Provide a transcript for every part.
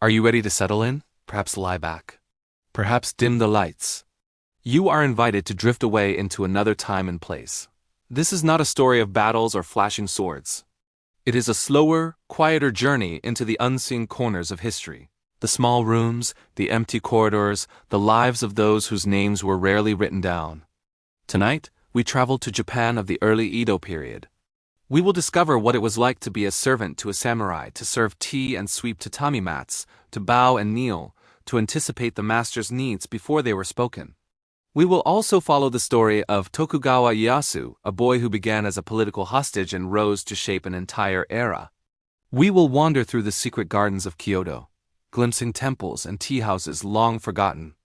Are you ready to settle in? Perhaps lie back. Perhaps dim the lights. You are invited to drift away into another time and place. This is not a story of battles or flashing swords. It is a slower, quieter journey into the unseen corners of history. The small rooms, the empty corridors, the lives of those whose names were rarely written down. Tonight, we travel to Japan of the early Edo period. We will discover what it was like to be a servant to a samurai, to serve tea and sweep tatami mats, to bow and kneel, to anticipate the master's needs before they were spoken. We will also follow the story of Tokugawa Ieyasu, a boy who began as a political hostage and rose to shape an entire era. We will wander through the secret gardens of Kyoto, glimpsing temples and tea houses long forgotten.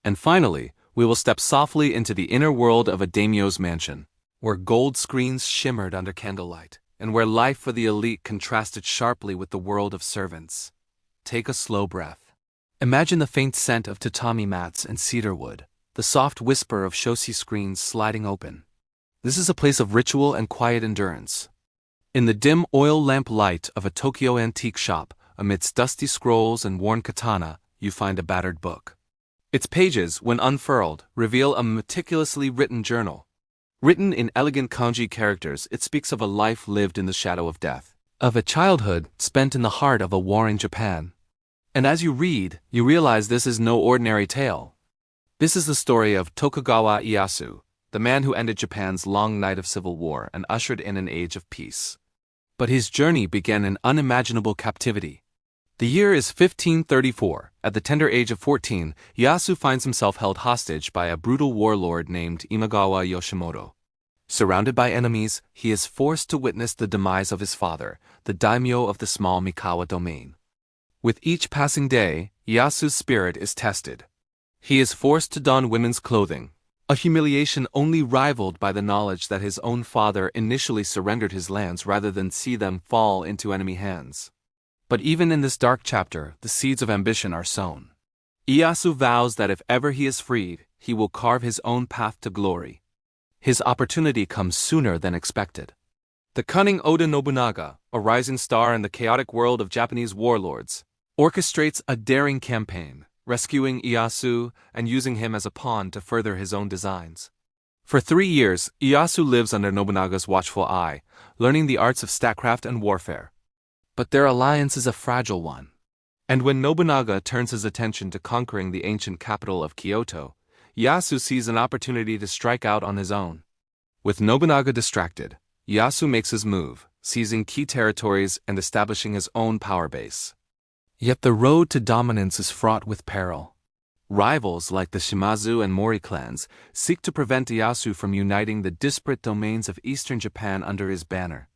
And finally, we will step softly into the inner world of a daimyo's mansion, where gold screens shimmered under candlelight, and where life for the elite contrasted sharply with the world of servants. Take a slow breath. Imagine the faint scent of tatami mats and cedar wood, the soft whisper of shoshi screens sliding open. This is a place of ritual and quiet endurance. In the dim oil lamp light of a Tokyo antique shop, amidst dusty scrolls and worn katana, you find a battered book. Its pages, when unfurled, reveal a meticulously written journal. Written in elegant kanji characters, it speaks of a life lived in the shadow of death, of a childhood spent in the heart of a warring Japan. And as you read, you realize this is no ordinary tale. This is the story of Tokugawa Ieyasu, the man who ended Japan's long night of civil war and ushered in an age of peace. But his journey began in unimaginable captivity. The year is 1534. At the tender age of 14, Ieyasu finds himself held hostage by a brutal warlord named Imagawa Yoshimoto. Surrounded by enemies, he is forced to witness the demise of his father, the daimyo of the small Mikawa domain. With each passing day, Ieyasu's spirit is tested. He is forced to don women's clothing, a humiliation only rivaled by the knowledge that his own father initially surrendered his lands rather than see them fall into enemy hands. But even in this dark chapter, the seeds of ambition are sown. Ieyasu vows that if ever he is freed, he will carve his own path to glory. His opportunity comes sooner than expected. The cunning Oda Nobunaga, a rising star in the chaotic world of Japanese warlords, orchestrates a daring campaign, rescuing Ieyasu and using him as a pawn to further his own designs. For 3 years, Ieyasu lives under Nobunaga's watchful eye, learning the arts of statecraft and warfare. But their alliance is a fragile one. And when Nobunaga turns his attention to conquering the ancient capital of Kyoto, Ieyasu sees an opportunity to strike out on his own. With Nobunaga distracted, Ieyasu makes his move, seizing key territories and establishing his own power base. Yet the road to dominance is fraught with peril. Rivals like the Shimazu and Mori clans seek to prevent Ieyasu from uniting the disparate domains of eastern Japan under his banner.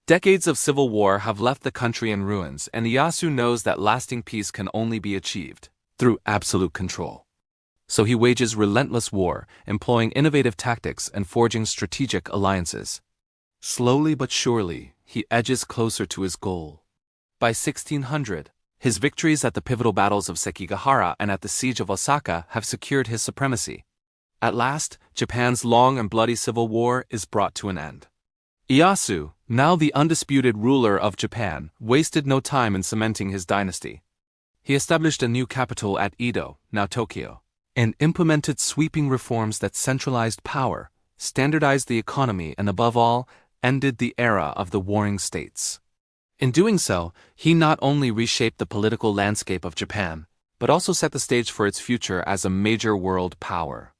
Decades of civil war have left the country in ruins, and Ieyasu knows that lasting peace can only be achieved through absolute control. So he wages relentless war, employing innovative tactics and forging strategic alliances. Slowly but surely, he edges closer to his goal. By 1600, his victories at the pivotal battles of Sekigahara and at the siege of Osaka have secured his supremacy. At last, Japan's long and bloody civil war is brought to an end. Ieyasu, now the undisputed ruler of Japan, wasted no time in cementing his dynasty. He established a new capital at Edo, now Tokyo, and implemented sweeping reforms that centralized power, standardized the economy, and above all, ended the era of the warring states. In doing so, he not only reshaped the political landscape of Japan, but also set the stage for its future as a major world power.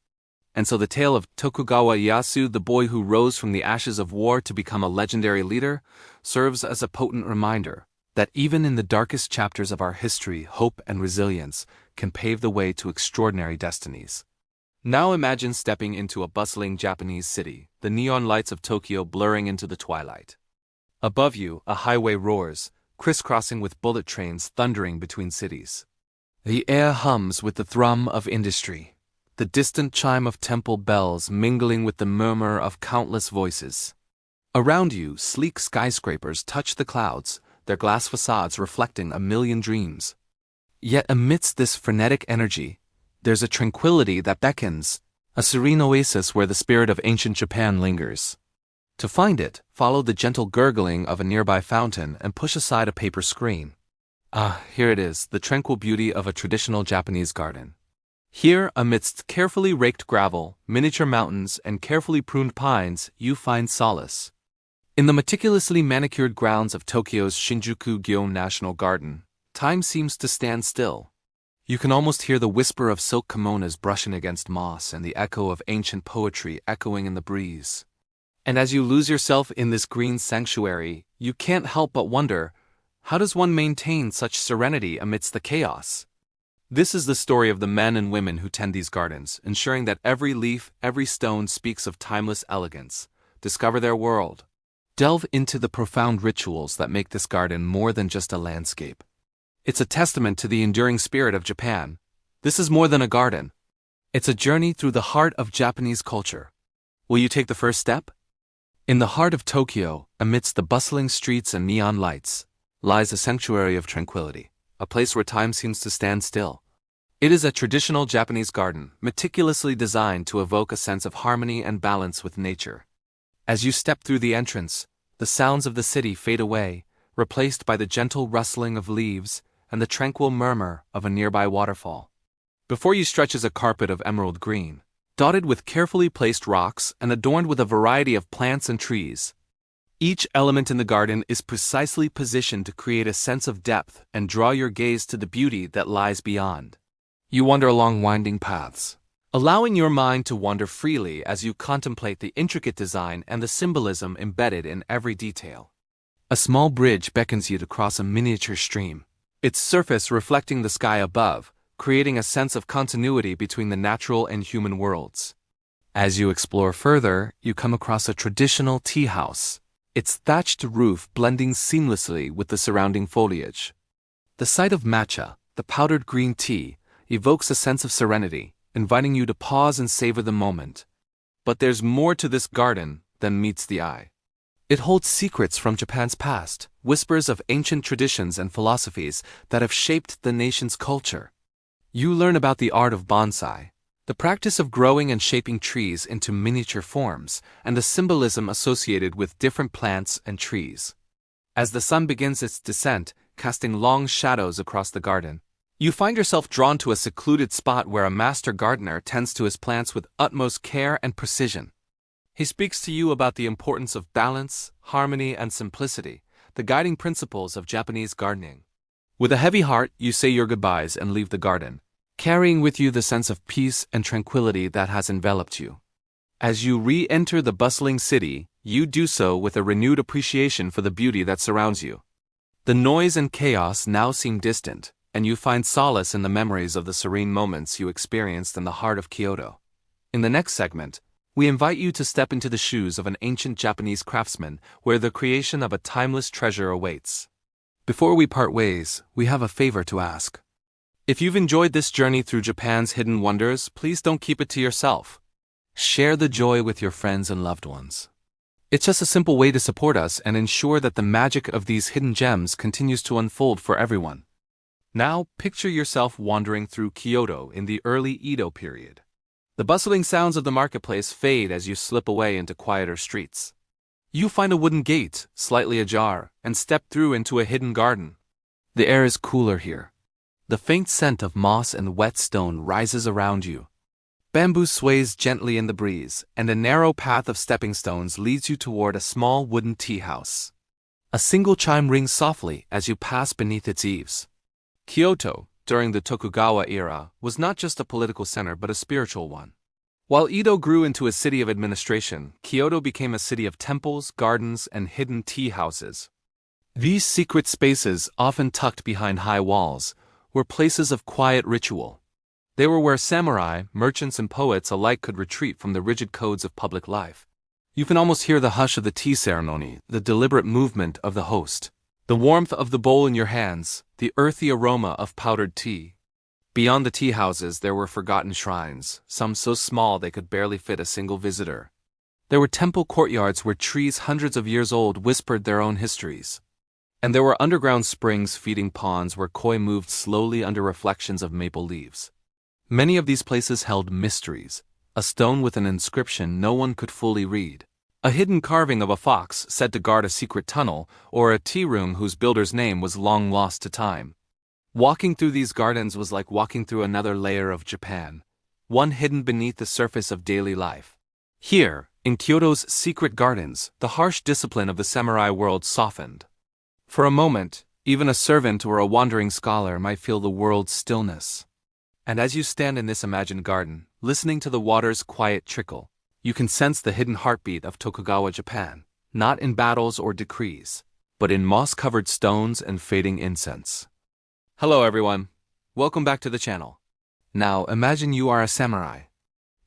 And so the tale of Tokugawa Ieyasu, the boy who rose from the ashes of war to become a legendary leader, serves as a potent reminder that even in the darkest chapters of our history, hope and resilience can pave the way to extraordinary destinies. Now imagine stepping into a bustling Japanese city, the neon lights of Tokyo blurring into the twilight. Above you, a highway roars, crisscrossing with bullet trains thundering between cities. The air hums with the thrum of industry, the distant chime of temple bells mingling with the murmur of countless voices. Around you, sleek skyscrapers touch the clouds, their glass facades reflecting a million dreams. Yet amidst this frenetic energy, there's a tranquility that beckons, a serene oasis where the spirit of ancient Japan lingers. To find it, follow the gentle gurgling of a nearby fountain and push aside a paper screen. Ah, here it is, the tranquil beauty of a traditional Japanese garden. Here, amidst carefully raked gravel, miniature mountains, and carefully pruned pines, you find solace. In the meticulously manicured grounds of Tokyo's Shinjuku-gyo National Garden, time seems to stand still. You can almost hear the whisper of silk kimonos brushing against moss and the echo of ancient poetry echoing in the breeze. And as you lose yourself in this green sanctuary, you can't help but wonder, how does one maintain such serenity amidst the chaos? This is the story of the men and women who tend these gardens, ensuring that every leaf, every stone speaks of timeless elegance. Discover their world. Delve into the profound rituals that make this garden more than just a landscape. It's a testament to the enduring spirit of Japan. This is more than a garden. It's a journey through the heart of Japanese culture. Will you take the first step? In the heart of Tokyo, amidst the bustling streets and neon lights, lies a sanctuary of tranquility, a place where time seems to stand still. It is a traditional Japanese garden, meticulously designed to evoke a sense of harmony and balance with nature. As you step through the entrance, the sounds of the city fade away, replaced by the gentle rustling of leaves and the tranquil murmur of a nearby waterfall. Before you stretches a carpet of emerald green, dotted with carefully placed rocks and adorned with a variety of plants and trees. Each element in the garden is precisely positioned to create a sense of depth and draw your gaze to the beauty that lies beyond. You wander along winding paths, allowing your mind to wander freely as you contemplate the intricate design and the symbolism embedded in every detail. A small bridge beckons you to cross a miniature stream, its surface reflecting the sky above, creating a sense of continuity between the natural and human worlds. As you explore further, you come across a traditional tea house, its thatched roof blending seamlessly with the surrounding foliage. The sight of matcha, the powdered green tea, evokes a sense of serenity, inviting you to pause and savor the moment. But there's more to this garden than meets the eye. It holds secrets from Japan's past, whispers of ancient traditions and philosophies that have shaped the nation's culture. You learn about the art of bonsai, the practice of growing and shaping trees into miniature forms, and the symbolism associated with different plants and trees. As the sun begins its descent, casting long shadows across the garden, you find yourself drawn to a secluded spot where a master gardener tends to his plants with utmost care and precision. He speaks to you about the importance of balance, harmony, and simplicity, the guiding principles of Japanese gardening. With a heavy heart, you say your goodbyes and leave the garden, carrying with you the sense of peace and tranquility that has enveloped you. As you re-enter the bustling city, you do so with a renewed appreciation for the beauty that surrounds you. The noise and chaos now seem distant, and you find solace in the memories of the serene moments you experienced in the heart of Kyoto. In the next segment, we invite you to step into the shoes of an ancient Japanese craftsman where the creation of a timeless treasure awaits. Before we part ways, we have a favor to ask. If you've enjoyed this journey through Japan's hidden wonders, please don't keep it to yourself. Share the joy with your friends and loved ones. It's just a simple way to support us and ensure that the magic of these hidden gems continues to unfold for everyone. Now, picture yourself wandering through Kyoto in the early Edo period. The bustling sounds of the marketplace fade as you slip away into quieter streets. You find a wooden gate, slightly ajar, and step through into a hidden garden. The air is cooler here. The faint scent of moss and wet stone rises around you. Bamboo sways gently in the breeze, and a narrow path of stepping stones leads you toward a small wooden tea house. A single chime rings softly as you pass beneath its eaves. Kyoto, during the Tokugawa era, was not just a political center but a spiritual one. While Edo grew into a city of administration, Kyoto became a city of temples, gardens, and hidden tea houses. These secret spaces, often tucked behind high walls, were places of quiet ritual. They were where samurai, merchants, and poets alike could retreat from the rigid codes of public life. You can almost hear the hush of the tea ceremony, the deliberate movement of the host, the warmth of the bowl in your hands, the earthy aroma of powdered tea. Beyond the tea houses there were forgotten shrines, some so small they could barely fit a single visitor. There were temple courtyards where trees hundreds of years old whispered their own histories. And there were underground springs feeding ponds where koi moved slowly under reflections of maple leaves. Many of these places held mysteries, a stone with an inscription no one could fully read, a hidden carving of a fox said to guard a secret tunnel, or a tea room whose builder's name was long lost to time. Walking through these gardens was like walking through another layer of Japan, one hidden beneath the surface of daily life. Here, in Kyoto's secret gardens, the harsh discipline of the samurai world softened. For a moment, even a servant or a wandering scholar might feel the world's stillness. And as you stand in this imagined garden, listening to the water's quiet trickle, you can sense the hidden heartbeat of Tokugawa Japan, not in battles or decrees, but in moss-covered stones and fading incense. Hello everyone, welcome back to the channel. Now imagine you are a samurai,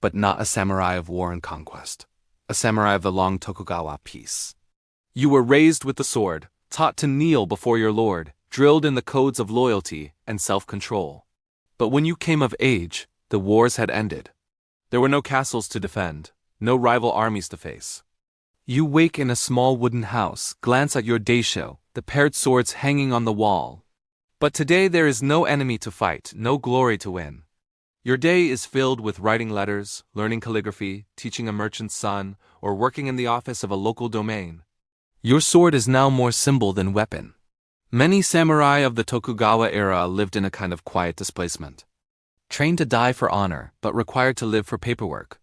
but not a samurai of war and conquest, a samurai of the long Tokugawa peace. You were raised with the sword, taught to kneel before your lord, drilled in the codes of loyalty and self-control. But when you came of age, the wars had ended. There were no castles to defend, no rival armies to face. You wake in a small wooden house, glance at your daisho, the paired swords hanging on the wall. But today there is no enemy to fight, no glory to win. Your day is filled with writing letters, learning calligraphy, teaching a merchant's son, or working in the office of a local domain. Your sword is now more symbol than weapon. Many samurai of the Tokugawa era lived in a kind of quiet displacement. Trained to die for honor, but required to live for paperwork.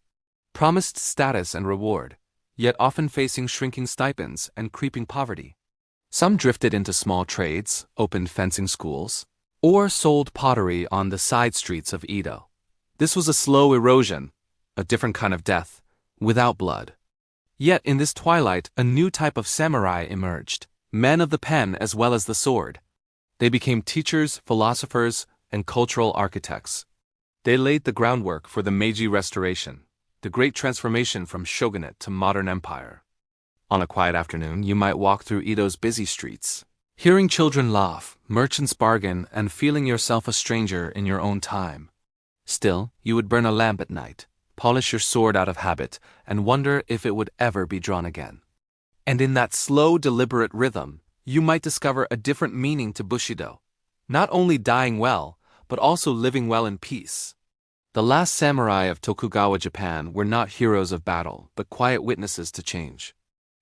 Promised status and reward, yet often facing shrinking stipends and creeping poverty. Some drifted into small trades, opened fencing schools, or sold pottery on the side streets of Edo. This was a slow erosion, a different kind of death, without blood. Yet in this twilight, a new type of samurai emerged, men of the pen as well as the sword. They became teachers, philosophers, and cultural architects. They laid the groundwork for the Meiji Restoration, the great transformation from shogunate to modern empire. On a quiet afternoon, you might walk through Edo's busy streets, hearing children laugh, merchants bargain, and feeling yourself a stranger in your own time. Still, you would burn a lamp at night, polish your sword out of habit, and wonder if it would ever be drawn again. And in that slow, deliberate rhythm, you might discover a different meaning to Bushido. Not only dying well, but also living well in peace. The last samurai of Tokugawa Japan were not heroes of battle, but quiet witnesses to change.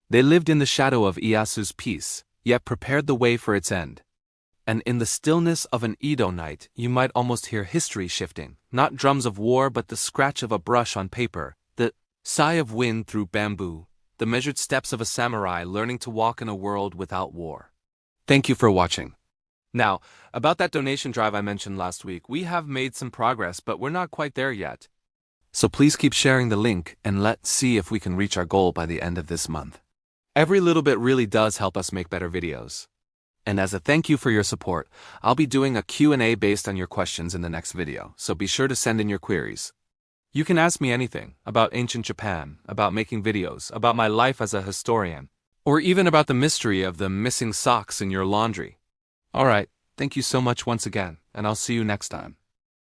They lived in the shadow of Ieyasu's peace, yet prepared the way for its end. And in the stillness of an Edo night, you might almost hear history shifting, not drums of war but the scratch of a brush on paper, the sigh of wind through bamboo, the measured steps of a samurai learning to walk in a world without war. Thank you for watching. Now, about that donation drive I mentioned last week, we have made some progress, but we're not quite there yet. So please keep sharing the link and let's see if we can reach our goal by the end of this month. Every little bit really does help us make better videos. And as a thank you for your support, I'll be doing a Q&A based on your questions in the next video, so be sure to send in your queries. You can ask me anything about ancient Japan, about making videos, about my life as a historian, or even about the mystery of the missing socks in your laundry. Alright, thank you so much once again, and I'll see you next time.